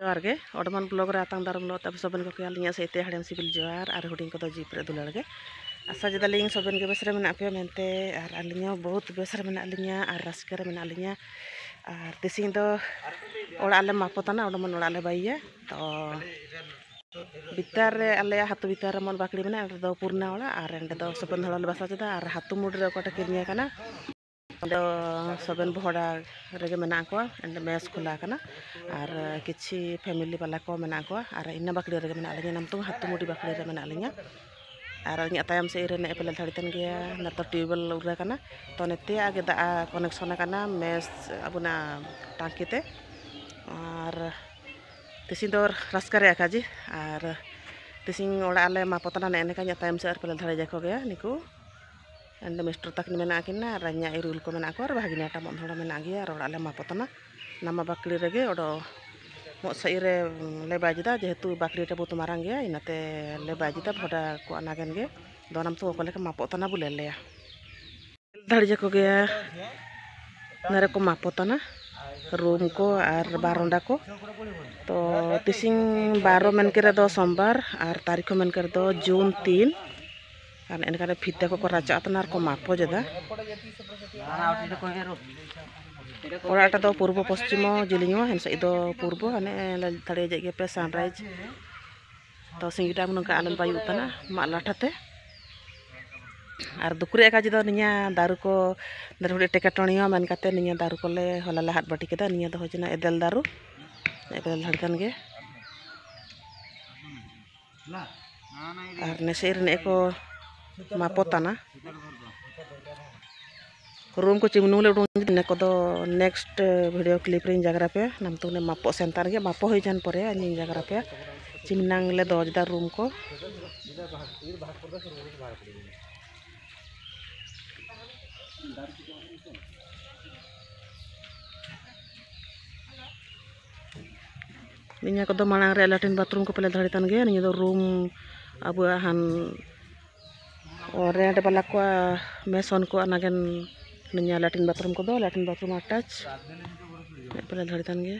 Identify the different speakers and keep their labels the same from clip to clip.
Speaker 1: जोहार गे ओडमान ब्लॉग रे आतांग दारम लो तब सबन को के लिया सेते हड़म सिबिल जोहार आर हुडिंग को जीप रे दुलड़ गे आशा जदालिंग सबन के बेसरे मेना पे मेनते आर अलिया बहुत बेसरे मेना अलिया आर रास्के रे मेना अलिया आर तिसिंग दो ओड़ाले मापोतना ओडमान ओड़ाले बाइया तो बितार रे आले हातु बितार मन बाकड़ी मेना दो पूर्णा ओड़ा आर एंडे दो सबन हड़ल बसा जदा आर हातु मुड रे कोटा किनिया कना सबन भोड़ा रेगे मेना को एंड मेस खुला कना और किछि फैमिली वाला को मेना को और इना बाकड़ी रेगे मेना अलिया नाम तो हातु मुडी बाकड़ी रे मेना अलिया और इना तायम से रे ने पेले धड़ितन गया न तो ट्यूबवेल उरा कना तो नेते आगे दा कनेक्शन कना मेस अबुना टांकीते और तिसिं दो रास्का रे आकाजी और तिसिं ओड़ा आले मापतना ने का तायम से पेले धड़े जाको गया निको एंड मिस्टर तक मेना किना रन्या इरुल को मेना को भागिना टामन थोड़ा मेना गया और ओड़ाले मापतना नामा बाकड़ी रेगे ओडो मो सई रे ले बाजिदा जेहेतु बाकड़ी टे बहुत मारांग गया इनाते ले बाजिदा भोडा को अनागन गे दोनाम तो को लेके मापतना बुले लेया धड़जे को गया नरे को मापतना रूम को और बारंडा को तो तिसिंग 12 मन के दो सोमवार और तारीख मन के दो जून 3 karena ini kada fitah ko raja atanar ko mapo jeda ora ata do purbo poschimo jilingo hensa ido purbo ane tade jage pe sunrise to singida mun ka alan payu utana malathate ar dukure ka jido niya daru ko daru tekatoniyo man kate niya daru ko le holala hat bati keda niya do hojina edel daru edel hadkan ge ar nesir ne ko मापोतना room को चिमनु ले ने को दो next video clip रे जगरा पे नाम तो ने मापो सेंटर के मापो होई जान परे अनि जगरा पे चिमनांग ले दोजदा रूम को निया को दो मांग रे लैट्रिन बाथरूम को पहले धड़ितन गे निया दो रूम अब हान और रेंट वाला को मेसन को अनागन निया लैट्रिन बाथरूम अटैच पहले धड़ितन गे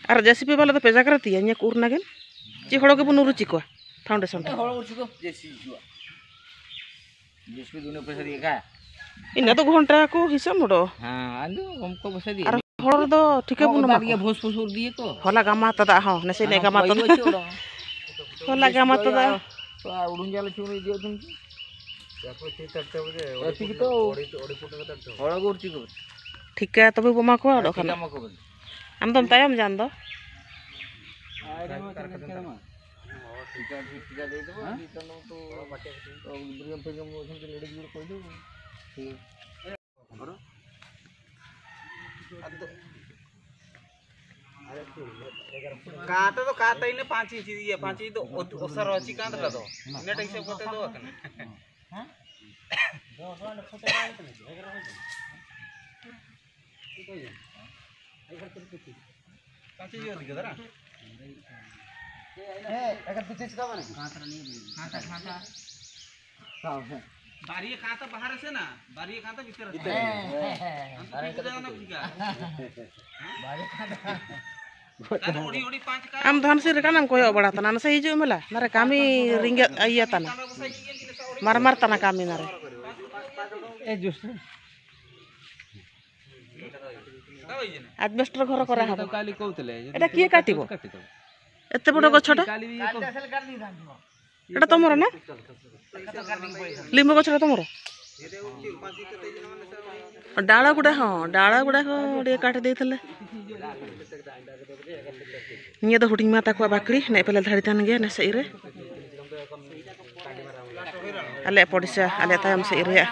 Speaker 1: और जेसीपी वाला तो पेजा करती है निया कुर नागन ची हड़ो के बुनु रुचि को फाउंडेशन हड़ो रुचि को जेसीपी दुने पैसा दिए का इना तो घंटा को हिसाब मोडो हां आंदो हमको पैसा दिए और हड़ो दो ठीक है बुनु मारिया भोस फुसुर दिए को होला गामा तदा हो नसे ने गामा तदा होला गामा तदा तो उडुन जाला छुरी दियो तुम याको ती तटते बजे ओडी तो ओडी पुटे तटते हड़ो को रुचि को ठीक है तबे बमा को आडो खाना हम तो तायम जान दो आरे में कारखाना में टीका दे दो तनो तो बाटे तो ब्रियम पे हम ओसन के लेडी जुड़ कोई दो काटा तो काटा इने 5 इंच दिए 5 इंच तो ओसर रची कांत का दो नेट ऐसे कोते दो कने हां दो सोन छोटे काची जो दिखा रहा ए अगर पीछे से का बने खाता साव है बारी खाता बाहर से ना बारी खाता भीतर है हम तो जाना ना बिका बारी खाता ओडी ओडी 5 का हम धन से कानम कोयो बड़ा तना न सही जो मला मारे कामी रिंग आइया तना मार मार तना कामी नारे ए जुस एडबेस्टर घर करा हबो काली कहतले एटा किए काटिबो एते बड़ गछटा एटा तमर ना लिंबू गछटा तमर डाला गुडा को काट देथले निया तो हुटिंग माता को बाकड़ी ने पहले धड़ितन गे ने सई रे आले पड़िसा आले तायम सई रे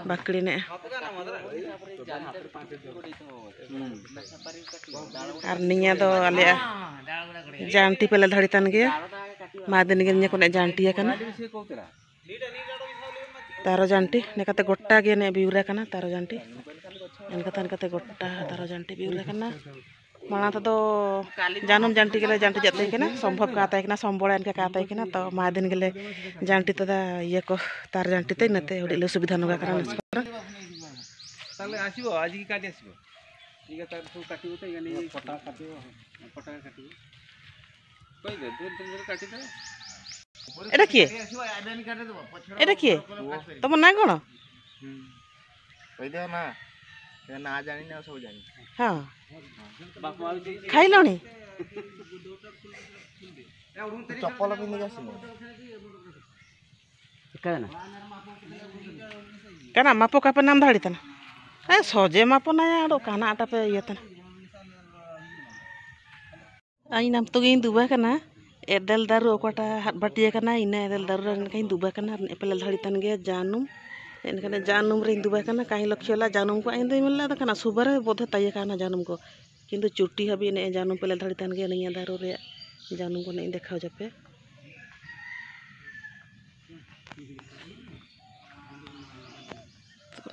Speaker 1: बाकड़ी ने और निया दो आले जानटी पहले धड़ितन गे मादिन गे निया को ने जानटी कना तारो जानटी ने कते गोट्टा गे ने बिउरा कना तारो जानटी एनकते गोट्टा तारो जानटी बिउरा कना माना तो जानूम जानटी के जानटी जाते हैं संभव का आता है संबड़ा इनका का आता है तो मा दिन के जानटी तो ये को तार जानटी ते नते उड़ी सुविधा नगा करना
Speaker 2: ताले आसीबो आज की काटी आसीबो ठीक है तार सब काटिबो तो यानी पटा काटिबो कोई दे दूर काटी दे
Speaker 1: एटा किए एटा किए तुम ना कोन
Speaker 3: कहि दे ना ना जानि ना सब जानि
Speaker 1: हां खाइलनी
Speaker 3: चप्पल पिन के आसी
Speaker 1: कना मापो का पे नाम धाड़ी तना ए सजे मापो ना यार काना आटा पे ये तना आई नाम तो गिन दुबा कना एदल दारू ओकटा हाथ बाटिया कना इना एदल दारू कहीं दुबा कना एपल धाड़ी तन गे जानूम इनकने जानूम रे दुबा कना कहीं लक्ष्यला जानूम को आइंदे मिलला द कना सुबह बोधे तय काना जानूम को किंतु चुट्टी हबी ने जानूम पेले धाड़ी तन गे नैया दारू रे जानूम को नहीं देखाओ जपे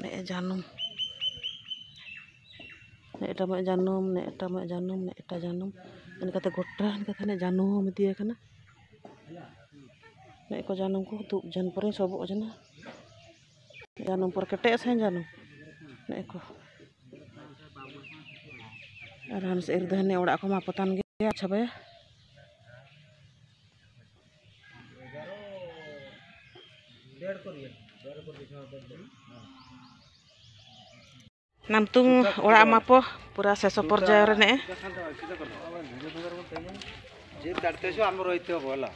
Speaker 1: ने जानूम ने एटा में जानूम ने एटा में जानूम ने एटा जानूम इनकाते गोटा इनकाते ने जानूम दिए कना ने को जानूम को दु जन पर सब अजना जानूम पर कटे से जानूम ने को आराम से इरदहने ओड़ा को मा पतान गे अच्छा बे नाम तुम ओड़ा मापो पूरा शेष पर्याय रे ने
Speaker 2: जे काटते छो हम रहितो बोला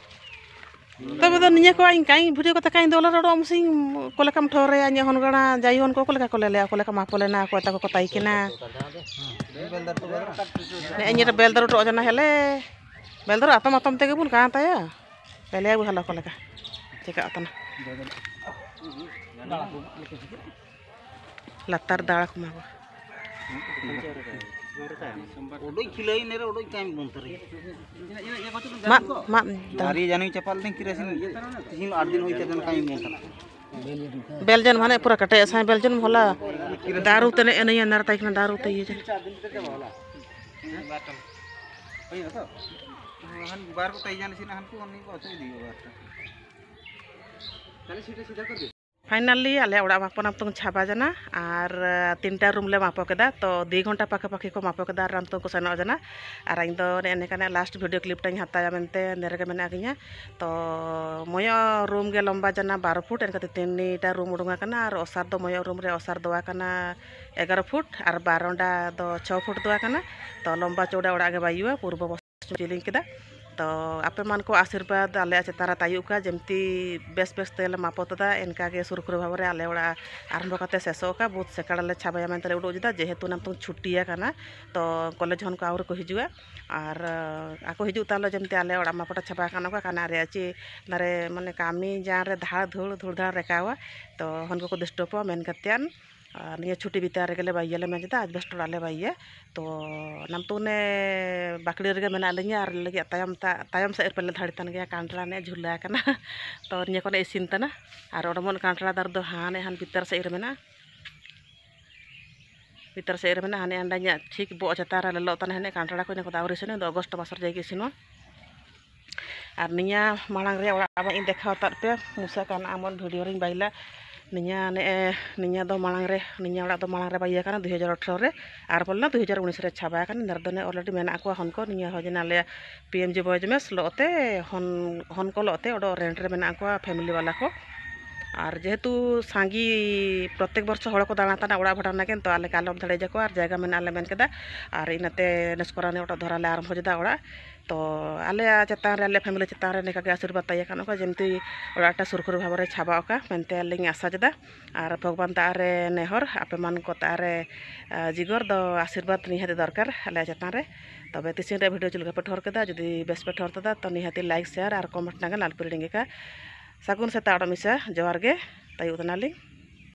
Speaker 1: तबे तो निया को आई काई वीडियो कथा काई दोला रोड अमसिंग कोले काम ठोरे आnya हनगणा जाई हन को कोले का कोले ले कोले का मापो लेना को ता को कताई केना ने अन्य बेलदर तो अजना हेले बेलदर आतम आतम तेगे बुन का ताया पहले आगु हला कोले का चिका अतना लातार दाड़ा को मागो
Speaker 3: ओडोई खिलाई नेरे ओडोई टाइम बुनतरी
Speaker 1: मा
Speaker 3: दारी जानि चपल दिन किरेसिन 3-8 दिन होई ते दिन काई बुनता
Speaker 1: बेलजन माने पूरा कटे असा बेलजन भला दारू तने एनैया नर ताइक ना दारू तई जे
Speaker 3: हन बार को तई जानि सिना हन को नहीं को चई दियो बात चले सीधा कर दे
Speaker 1: फाइनली आले ओड़ा मापन आप तुम छाबा जना और 3टा रूम ले मापो केदा तो 2 घंटा पाखे पाखे को मापो केदा राम तो को सेनो जना और इन दो ने कने लास्ट वीडियो क्लिप टाइम हताया मेनते नेरे मेना गया तो मयो रूम गे लंबा जना 12 फुट एनका 3टा रूम उडुंगा कना और ओसार दो मयो रूम रे ओसार दोआ कना 11 फुट और बारंडा दो 6 फुट दोआ कना तो लंबा चौड़ा ओड़ा गे बायुआ पूर्व पश्चिम चिलिंग केदा तो आपे मान को आशीर्वाद आले चेतारा तायु का जमती बेस बेस तेल मापोतदा इनका के सुरखुर भाव रे आले ओड़ा आरंभ करते शेषो का बहुत सेकाड़े छाबाया मेनते उडो जदा जेहेतु नाम तुम छुट्टिया काना तो कॉलेज हन को आउर को हिजुआ और आको हिजु तालो जमते आले ओड़ा मापोटा छाबा काना का काना रे आची नारे माने कामी जान रे धाड़ धूड़ धूड़ धाड़ रेकावा तो हन को डिस्टर्ब मेन कत्यान निया छुट्टी बितार गेले बाइले में जदा आज बेस्ट डाले बाइये तो नाम तो ने बाकड़ी रे मेना लिया और लगे तायम से पहले धाड़ी तन गया कांटला ने झुला कना तो निया कोने इसिन तना और ओडमन कांटला दार दो हाने हान भीतर से मेना भीतर से मेना हाने अंडाnya ठीक बो चतार ललो तना हने कांटला को ने को दावरी सने दो अगस्त मासर जाई इसिनो और निया मांग रे ओड़ा अब इन देखा तात पे मुसा काना अमन वीडियो रे बाइला निया ने निया दो मांग रे निया ओड़ा दो मांग रे बाइया काना 2018 रे आर बोलना 2019 रे छाबा काना नरदने ऑलरेडी मेना को हन को निया होजना ले पीएमजी बॉयज में लोते हन को लोते ओडो रेंट रे मेना को फैमिली वाला को और जेहेतु सांगी प्रत्येक वर्ष हड़ को दाना ताना ओड़ा भटा नाकेन तो आले कालम धड़े जाको और जगह में आले मेन केदा और इनाते नेस्कोराने ओटा धराले आरंभ होजदा ओड़ा तो आले चेतान रे आले फैमिली चेतान रे नेका के आशीर्वाद ताया कानो का जेमती ओड़ाटा सुरखुर भाव रे छाबा का मेनते आलिंग आशा जदा और भगवान तारे नेहर आपे मान को तारे जिगर दो आशीर्वाद निहाते दरकार आले चेतान रे तबे तिसिन रे वीडियो चुलका पे ठोर केदा जदी बेस पे ठोर तदा तो निहाती लाइक शेयर और कमेंट नागा लालपुरी डेंगे का सागुन से ताड़ मिसा जोहार गे तायु तनाली।